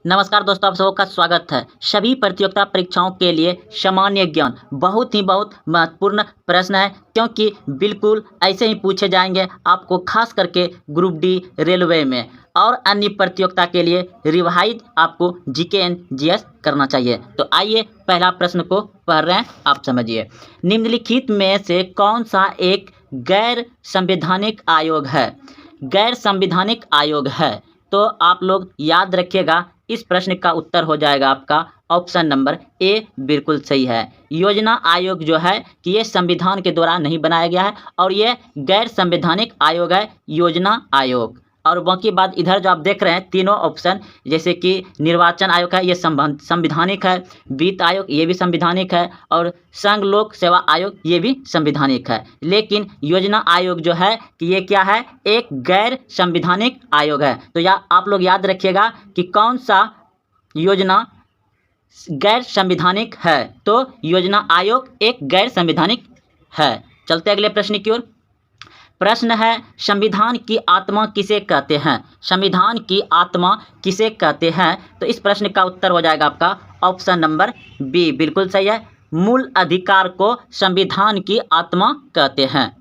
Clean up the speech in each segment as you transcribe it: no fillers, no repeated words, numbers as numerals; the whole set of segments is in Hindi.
नमस्कार दोस्तों, आप सबका स्वागत है। सभी प्रतियोगिता परीक्षाओं के लिए सामान्य ज्ञान बहुत महत्वपूर्ण प्रश्न है, क्योंकि बिल्कुल ऐसे ही पूछे जाएंगे आपको, खास करके ग्रुप डी रेलवे में और अन्य प्रतियोगिता के लिए रिवाइज आपको जीके एंड जीएस करना चाहिए। तो आइए पहला प्रश्न को पढ़ रहे हैं, आप समझिए। निम्नलिखित में से कौन सा एक गैर संवैधानिक आयोग है? गैर संवैधानिक आयोग है तो आप लोग याद रखिएगा, इस प्रश्न का उत्तर हो जाएगा आपका ऑप्शन नंबर ए बिल्कुल सही है। योजना आयोग जो है कि ये संविधान के द्वारा नहीं बनाया गया है और ये गैर संवैधानिक आयोग है, योजना आयोग। और बाकी बात इधर जो आप देख रहे हैं तीनों ऑप्शन, जैसे कि निर्वाचन आयोग है ये संवैधानिक है, वित्त आयोग ये भी संवैधानिक है और संघ लोक सेवा आयोग ये भी संवैधानिक है। लेकिन योजना आयोग जो है कि ये क्या है, एक गैर संवैधानिक आयोग है। तो आप लोग याद रखिएगा कि कौन सा योजना गैर संवैधानिक है, तो योजना आयोग एक गैर संवैधानिक है। चलते अगले प्रश्न की ओर। प्रश्न है, संविधान की आत्मा किसे कहते हैं? संविधान की आत्मा किसे कहते हैं? तो इस प्रश्न का उत्तर हो जाएगा आपका ऑप्शन नंबर बी बिल्कुल सही है। मूल अधिकार को संविधान की आत्मा कहते हैं।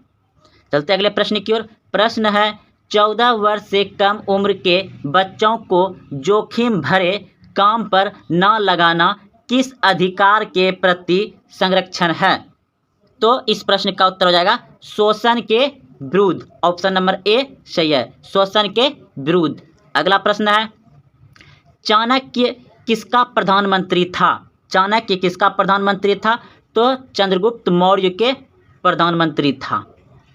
चलते अगले प्रश्न की ओर। प्रश्न है, 14 वर्ष से कम उम्र के बच्चों को जोखिम भरे काम पर न लगाना किस अधिकार के प्रति संरक्षण है? तो इस प्रश्न का उत्तर हो जाएगा शोषण के विरुद्ध। ऑप्शन नंबर ए सही है, शोषण के विरुद्ध। अगला प्रश्न है, चाणक्य किसका प्रधानमंत्री था? चाणक्य किसका प्रधानमंत्री था? तो चंद्रगुप्त मौर्य के प्रधानमंत्री था।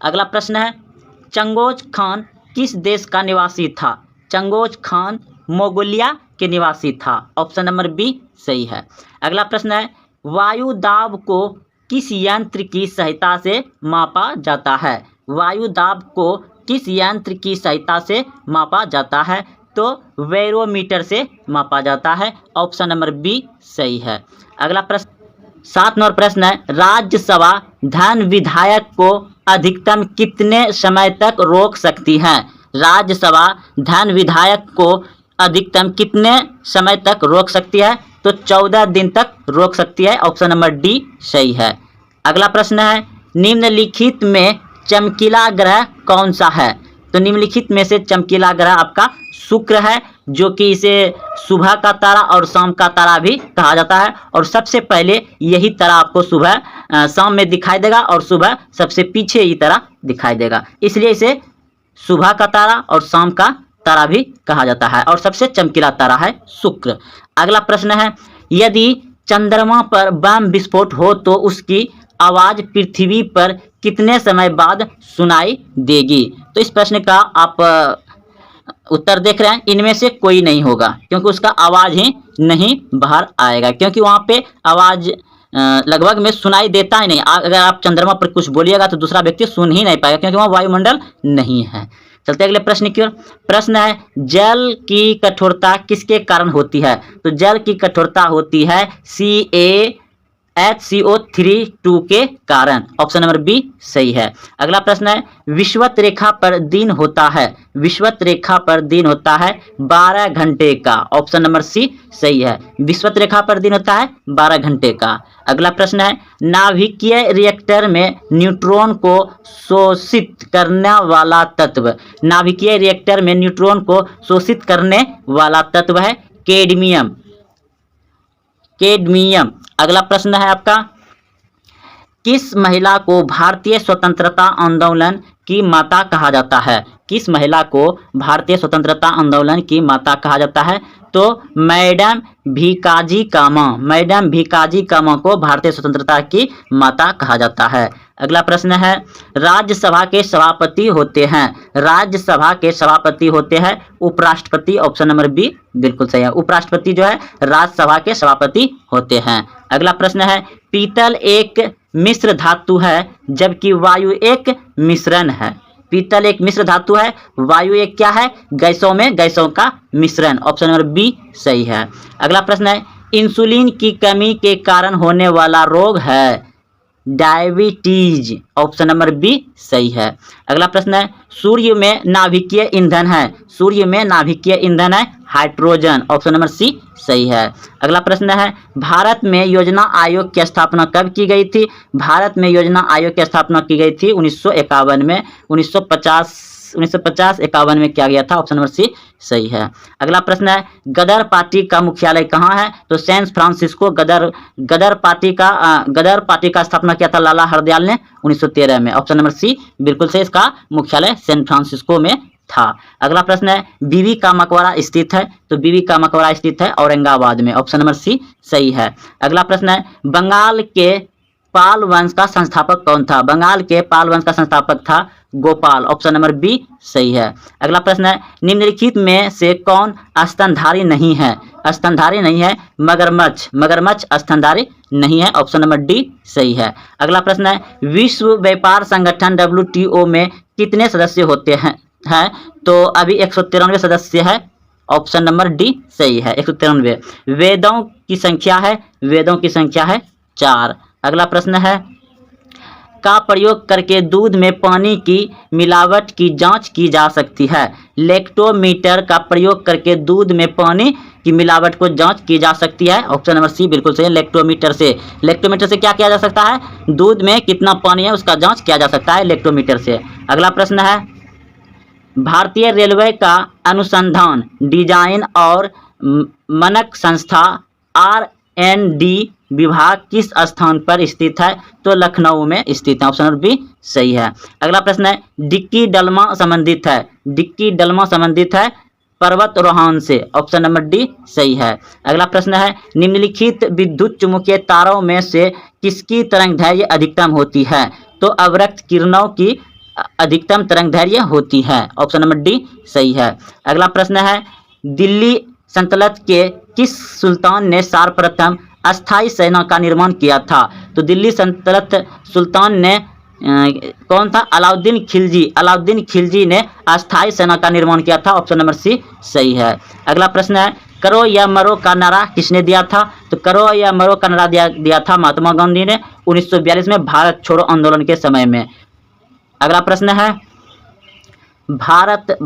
अगला प्रश्न है, चंगेज खान किस देश का निवासी था? चंगेज खान मंगोलिया के निवासी था। ऑप्शन नंबर बी सही है। अगला प्रश्न है, वायु दाब को किस यंत्र की सहायता से मापा जाता है? वायु दाब को किस यंत्र की सहायता से मापा जाता है? तो बैरोमीटर से मापा जाता है। ऑप्शन नंबर बी सही है। अगला प्रश्न 7 नंबर प्रश्न है, राज्यसभा धन विधायक को अधिकतम कितने समय तक रोक सकती है? राज्यसभा धन विधायक को अधिकतम कितने समय तक रोक सकती है? तो 14 दिन तक रोक सकती है। ऑप्शन नंबर डी सही है। अगला प्रश्न है, निम्नलिखित में चमकीला ग्रह कौन सा है? तो निम्नलिखित में से चमकीला ग्रह आपका शुक्र है, जो कि इसे सुबह का तारा और शाम का तारा भी कहा जाता है। और सबसे पहले यही तारा आपको सुबह शाम में दिखाई देगा और सुबह सबसे पीछे ये तारा दिखाई देगा, इसलिए इसे सुबह का तारा और शाम का तारा भी कहा जाता है और सबसे चमकीला तारा है शुक्र। अगला प्रश्न है, यदि चंद्रमा पर बम विस्फोट हो तो उसकी आवाज़ पृथ्वी पर कितने समय बाद सुनाई देगी? तो इस प्रश्न का आप उत्तर देख रहे हैं, इनमें से कोई नहीं होगा, क्योंकि उसका आवाज़ ही नहीं बाहर आएगा, क्योंकि वहाँ पे आवाज़ लगभग में सुनाई देता ही नहीं। अगर आप चंद्रमा पर कुछ बोलिएगा तो दूसरा व्यक्ति सुन ही नहीं पाएगा, क्योंकि वहाँ वायुमंडल नहीं है। चलते अगले प्रश्न की ओर। प्रश्न है, जल की कठोरता किसके कारण होती है? तो जल की कठोरता होती है CaHCO3 के कारण। ऑप्शन नंबर बी सही है। अगला प्रश्न है, विषुवत रेखा पर दिन होता है? विषुवत रेखा पर दिन होता है 12 घंटे का। ऑप्शन नंबर सी सही है, विषुवत रेखा पर दिन होता है 12 घंटे का। अगला प्रश्न है, नाभिकीय रिएक्टर में न्यूट्रॉन को शोषित करने वाला तत्व? नाभिकीय रिएक्टर में न्यूट्रॉन को शोषित करने वाला तत्व है कैडमियम। कैडमियम। अगला प्रश्न है आपका, किस महिला को भारतीय स्वतंत्रता आंदोलन की माता कहा जाता है? किस महिला को भारतीय स्वतंत्रता आंदोलन की माता कहा जाता है? तो मैडम भीकाजी कामा। मैडम भीकाजी कामा को भारतीय स्वतंत्रता की माता कहा जाता है। अगला प्रश्न है, राज्यसभा के सभापति होते हैं? राज्यसभा के सभापति होते हैं उपराष्ट्रपति। ऑप्शन नंबर बी बिल्कुल सही है, उपराष्ट्रपति जो है राज्यसभा के सभापति होते हैं। अगला प्रश्न है, पीतल एक मिश्र धातु है जबकि वायु एक मिश्रण है। पीतल एक मिश्र धातु है, वायु एक क्या है? गैसों में गैसों का मिश्रण। ऑप्शन नंबर बी सही है। अगला प्रश्न है, इंसुलिन की कमी के कारण होने वाला रोग है डायबिटीज। ऑप्शन नंबर बी सही है। अगला प्रश्न है, सूर्य में नाभिकीय ईंधन है? सूर्य में नाभिकीय ईंधन है हाइड्रोजन। ऑप्शन नंबर सी सही है। अगला प्रश्न है, भारत में योजना आयोग की स्थापना कब की गई थी? भारत में योजना आयोग की स्थापना की गई थी 1951 में। 1950-51 में किया गया था। ऑप्शन नंबर सी सही है। अगला प्रश्न है, गदर पार्टी का मुख्यालय कहाँ है? तो सैन फ्रांसिस्को। गदर पार्टी का स्थापना किया था लाला हरदयाल ने 1913 में। ऑप्शन नंबर सी बिल्कुल सही, इसका मुख्यालय सैन फ्रांसिस्को में था। अगला प्रश्न है, बीबी का मकबरा स्थित है? तो बीबी का मकबरा स्थित है औरंगाबाद में। ऑप्शन नंबर सी सही है। अगला प्रश्न है, बंगाल के पाल वंश का संस्थापक कौन था? बंगाल के पाल वंश का संस्थापक था गोपाल। ऑप्शन नंबर बी सही है। अगला प्रश्न है, निम्नलिखित में से कौन स्तनधारी नहीं है? स्तनधारी नहीं है मगरमच्छ। मगरमच्छ स्तनधारी नहीं है। ऑप्शन नंबर डी सही है। अगला प्रश्न है, विश्व व्यापार संगठन WTO में कितने सदस्य होते हैं? तो अभी 193 सदस्य है। ऑप्शन नंबर डी सही है, 193। वेदों की संख्या है? वेदों की संख्या है 4। अगला प्रश्न है, का प्रयोग करके दूध में पानी की मिलावट की जांच की जा सकती है? लैक्टोमीटर का प्रयोग करके दूध में पानी की मिलावट को जांच की जा सकती है। ऑप्शन नंबर सी बिल्कुल सही है। लैक्टोमीटर से क्या किया जा सकता है? दूध में कितना पानी है उसका जांच किया जा सकता है लैक्टोमीटर से। अगला प्रश्न है, भारतीय रेलवे का अनुसंधान, डिजाइन और मानक संस्था R&D विभाग किस स्थान पर स्थित है? तो लखनऊ में स्थित है। ऑप्शन नंबर बी सही है। अगला प्रश्न है, डिक्की डलमा संबंधित है? डिक्की डलमा संबंधित है पर्वतारोहण से। ऑप्शन नंबर डी सही है। अगला प्रश्न है, निम्नलिखित विद्युत चुम्बकीय तारों में से किसकी तरंगदैर्घ्य अधिकतम होती है? तो अवरक्त किरणों की अधिकतम तरंगदैर्घ्य होती है। ऑप्शन नंबर डी सही है। अगला प्रश्न है, दिल्ली सल्तनत के किस सुल्तान ने सर्वप्रथम अस्थाई सेना का निर्माण किया था? तो दिल्ली सल्तनत सुल्तान ने कौन था? अलाउद्दीन खिलजी। अलाउद्दीन खिलजी ने अस्थाई सेना का निर्माण किया था। ऑप्शन नंबर सी सही है। अगला प्रश्न है, करो या मरो का नारा किसने दिया था? तो करो या मरो का नारा दिया था महात्मा गांधी ने 1942 में भारत छोड़ो आंदोलन के समय में। अगला प्रश्न है, भारत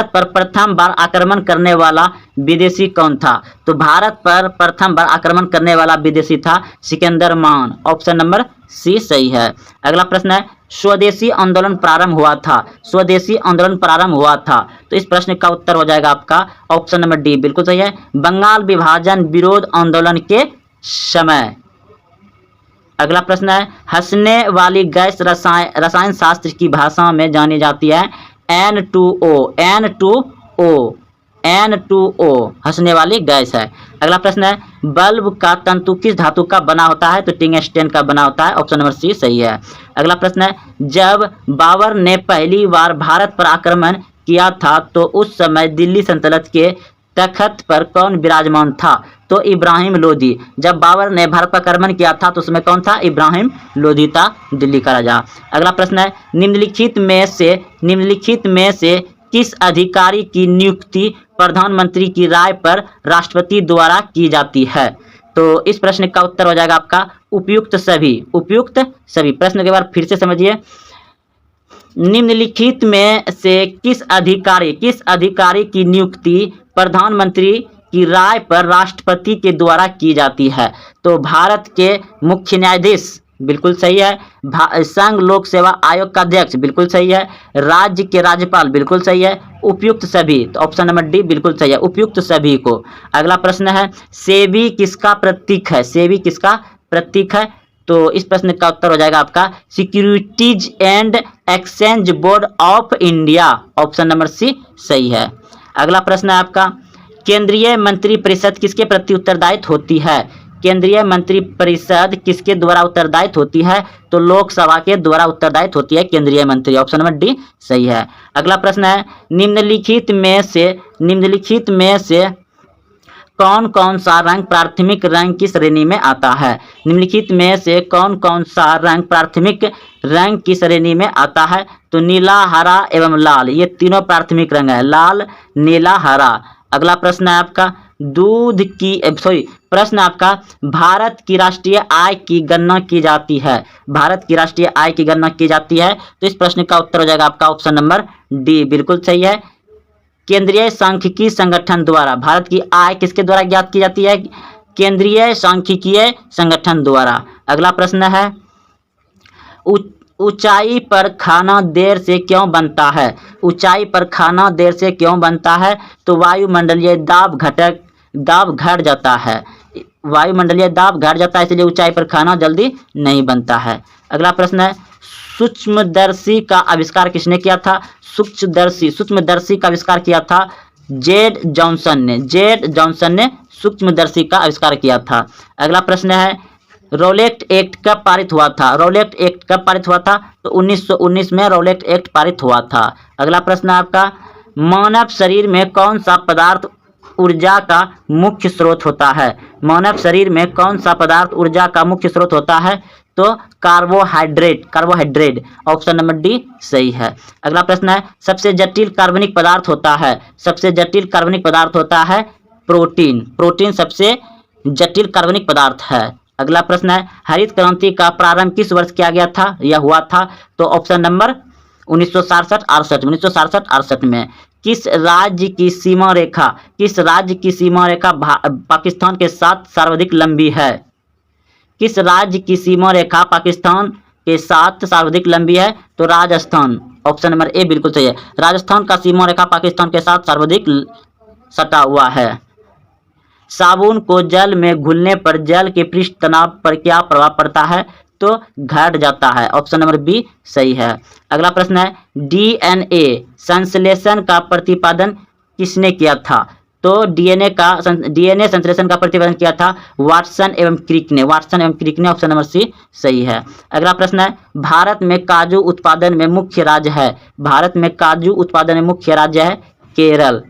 पर प्रथम बार आक्रमण करने वाला विदेशी कौन था? तो भारत पर प्रथम बार आक्रमण करने वाला विदेशी था सिकंदर मान। ऑप्शन नंबर सी सही है। अगला प्रश्न है, स्वदेशी आंदोलन प्रारंभ हुआ था? स्वदेशी आंदोलन प्रारंभ हुआ था, तो इस प्रश्न का उत्तर हो जाएगा आपका ऑप्शन नंबर डी बिल्कुल सही है, बंगाल विभाजन विरोध आंदोलन के समय। अगला प्रश्न है, हंसने वाली गैस रसायन शास्त्र की भाषा में जानी जाती है N2O हंसने वाली गैस है। अगला प्रश्न है, बल्ब का तंतु किस धातु का बना होता है? तो टंगस्टन का बना होता है। ऑप्शन नंबर सी सही है। अगला प्रश्न है, जब बाबर ने पहली बार भारत पर आक्रमण किया था तो उस समय दिल्ली सल्तनत के तख्त पर कौन विराजमान था? तो इब्राहिम लोधी। जब बाबर ने भारत पर आक्रमण किया था तो उसमें कौन था? इब्राहिम लोधी था दिल्ली का राजा। अगला प्रश्न है, निम्नलिखित में से किस अधिकारी की नियुक्ति प्रधानमंत्री की राय पर राष्ट्रपति द्वारा की जाती है? तो इस प्रश्न का उत्तर हो जाएगा आपका उपयुक्त सभी। प्रश्न के बाद फिर से समझिए, निम्नलिखित में से किस अधिकारी की नियुक्ति प्रधानमंत्री की राय पर राष्ट्रपति के द्वारा की जाती है? तो भारत के मुख्य न्यायाधीश बिल्कुल सही है, संघ लोक सेवा आयोग का अध्यक्ष बिल्कुल सही है, राज्य के राज्यपाल बिल्कुल सही है, उपयुक्त सभी। तो ऑप्शन नंबर डी बिल्कुल सही है, उपयुक्त सभी को। अगला प्रश्न है, सेबी किसका प्रतीक है? सेबी किसका प्रतीक है? तो इस प्रश्न का उत्तर हो जाएगा आपका securities and exchange board of India. Option number C सही है। अगला प्रश्न है आपका, केंद्रीय मंत्रिपरिषद किसके प्रति उत्तरदायित्व होती है? केंद्रीय मंत्रिपरिषद किसके द्वारा उत्तरदायित्व होती है? तो लोकसभा के द्वारा उत्तरदायित्व होती है केंद्रीय मंत्री। ऑप्शन नंबर डी सही है। अगला प्रश्न है, निम्नलिखित में से कौन कौन सा रंग प्राथमिक रंग की श्रेणी में आता है? निम्नलिखित में से कौन कौन सा रंग प्राथमिक रंग की श्रेणी में आता है? तो नीला, हरा एवं लाल, ये तीनों प्राथमिक रंग है, लाल, नीला, हरा। अगला प्रश्न है आपका, दूध की प्रश्न आपका, भारत की राष्ट्रीय आय की गणना की जाती है। भारत की राष्ट्रीय आय की गणना की जाती है, तो इस प्रश्न का उत्तर हो जाएगा आपका ऑप्शन नंबर डी, बिल्कुल सही है। केंद्रीय सांख्यिकी संगठन द्वारा भारत की आय किसके द्वारा ज्ञात की जाती है? केंद्रीय सांख्यिकीय संगठन द्वारा। अगला प्रश्न है, ऊंचाई पर खाना देर से क्यों बनता है? ऊंचाई पर खाना देर से क्यों बनता है? तो वायुमंडलीय दाब घट जाता है। वायुमंडलीय दाब घट जाता है, इसलिए ऊंचाई पर खाना जल्दी नहीं बनता है। अगला प्रश्न है, सूक्ष्मदर्शी का आविष्कार किसने किया था? सूक्ष्मदर्शी का आविष्कार किया था जेड जॉनसन ने सूक्ष्मदर्शी का आविष्कार किया था। अगला प्रश्न है, रॉलेट एक्ट कब पारित हुआ था? रॉलेट एक्ट कब पारित हुआ था? तो 1919 में रॉलेट एक्ट पारित हुआ था। अगला प्रश्न है आपका, मानव शरीर में कौन सा पदार्थ ऊर्जा का मुख्य स्रोत होता है? मानव शरीर में कौन सा पदार्थ ऊर्जा का मुख्य स्रोत होता है? तो कार्बोहाइड्रेट, ऑप्शन नंबर डी सही है। अगला प्रश्न है, सबसे जटिल कार्बनिक पदार्थ होता है? सबसे जटिल कार्बनिक पदार्थ होता है प्रोटीन सबसे जटिल कार्बनिक पदार्थ है। अगला प्रश्न है, हरित क्रांति का प्रारंभ किस वर्ष किया गया था? यह हुआ था तो ऑप्शन नंबर 1967-68 में। किस राज्य की सीमा रेखा पाकिस्तान के साथ सर्वाधिक लंबी है? किस राज्य की सीमा रेखा पाकिस्तान के साथ सर्वाधिक लंबी है? तो राजस्थान, ऑप्शन नंबर ए बिल्कुल सही है। राजस्थान का सीमा रेखा पाकिस्तान के साथ सर्वाधिक सटा हुआ है। साबुन को जल में घुलने पर जल के पृष्ठ तनाव पर क्या प्रभाव पड़ता है? तो घट जाता है, ऑप्शन नंबर बी सही है। अगला प्रश्न है, डीएनए संश्लेषण का प्रतिपादन किसने किया था? तो डीएनए संश्लेषण का प्रतिपादन किया था वाटसन एवं क्रिक ने, ऑप्शन नंबर सी सही है। अगला प्रश्न है, भारत में काजू उत्पादन में मुख्य राज्य है? भारत में काजू उत्पादन में मुख्य राज्य है केरल,